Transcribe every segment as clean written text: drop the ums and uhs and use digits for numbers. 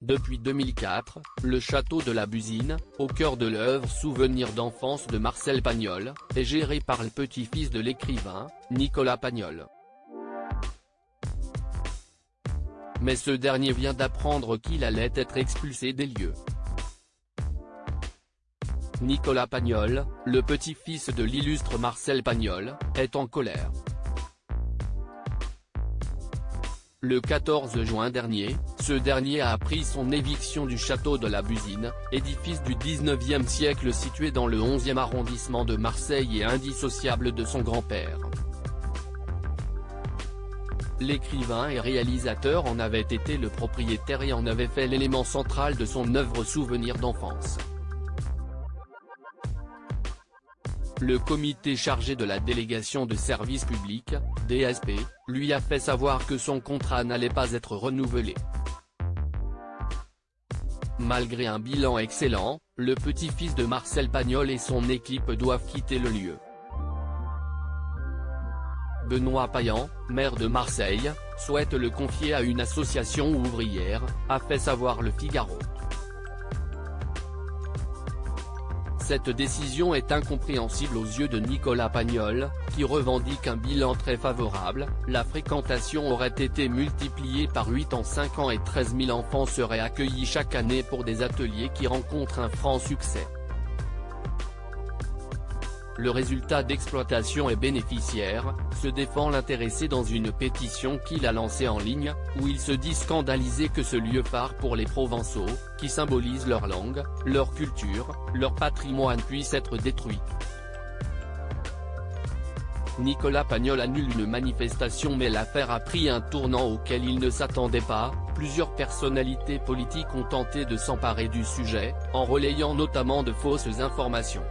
Depuis 2004, le château de la Busine, au cœur de l'œuvre Souvenirs d'enfance de Marcel Pagnol, est géré par le petit-fils de l'écrivain, Nicolas Pagnol. Mais ce dernier vient d'apprendre qu'il allait être expulsé des lieux. Nicolas Pagnol, le petit-fils de l'illustre Marcel Pagnol, est en colère. Le 14 juin dernier, ce dernier a appris son éviction du château de la Busine, édifice du 19e siècle situé dans le 11e arrondissement de Marseille et indissociable de son grand-père. L'écrivain et réalisateur en avait été le propriétaire et en avait fait l'élément central de son œuvre Souvenirs d'enfance. Le comité chargé de la délégation de service public, DSP, lui a fait savoir que son contrat n'allait pas être renouvelé. Malgré un bilan excellent, le petit-fils de Marcel Pagnol et son équipe doivent quitter le lieu. Benoît Payan, maire de Marseille, souhaite le confier à une association ouvrière, a fait savoir Le Figaro. Cette décision est incompréhensible aux yeux de Nicolas Pagnol, qui revendique un bilan très favorable. La fréquentation aurait été multipliée par 8 en 5 ans et 13 000 enfants seraient accueillis chaque année pour des ateliers qui rencontrent un franc succès. Le résultat d'exploitation est bénéficiaire, se défend l'intéressé dans une pétition qu'il a lancée en ligne, où il se dit scandalisé que ce lieu phare pour les Provençaux, qui symbolise leur langue, leur culture, leur patrimoine puisse être détruit. Nicolas Pagnol annule une manifestation mais l'affaire a pris un tournant auquel il ne s'attendait pas. Plusieurs personnalités politiques ont tenté de s'emparer du sujet, en relayant notamment de fausses informations.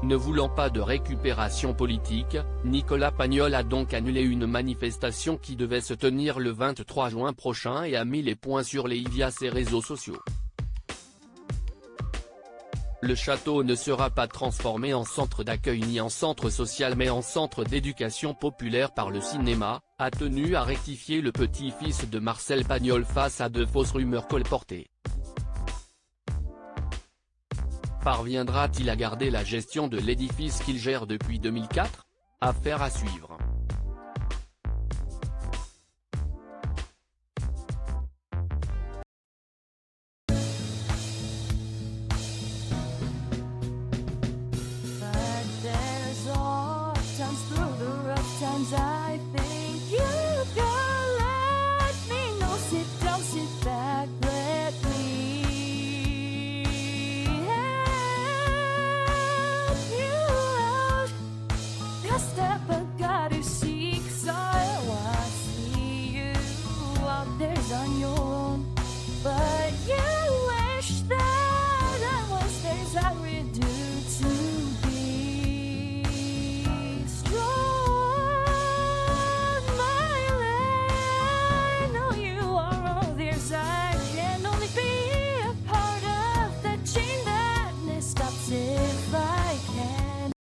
Ne voulant pas de récupération politique, Nicolas Pagnol a donc annulé une manifestation qui devait se tenir le 23 juin prochain et a mis les points sur les i via ses réseaux sociaux. Le château ne sera pas transformé en centre d'accueil ni en centre social mais en centre d'éducation populaire par le cinéma, a tenu à rectifier le petit-fils de Marcel Pagnol face à de fausses rumeurs colportées. Parviendra-t-il à garder la gestion de l'édifice qu'il gère depuis 2004 ? Affaire à suivre. On your own, but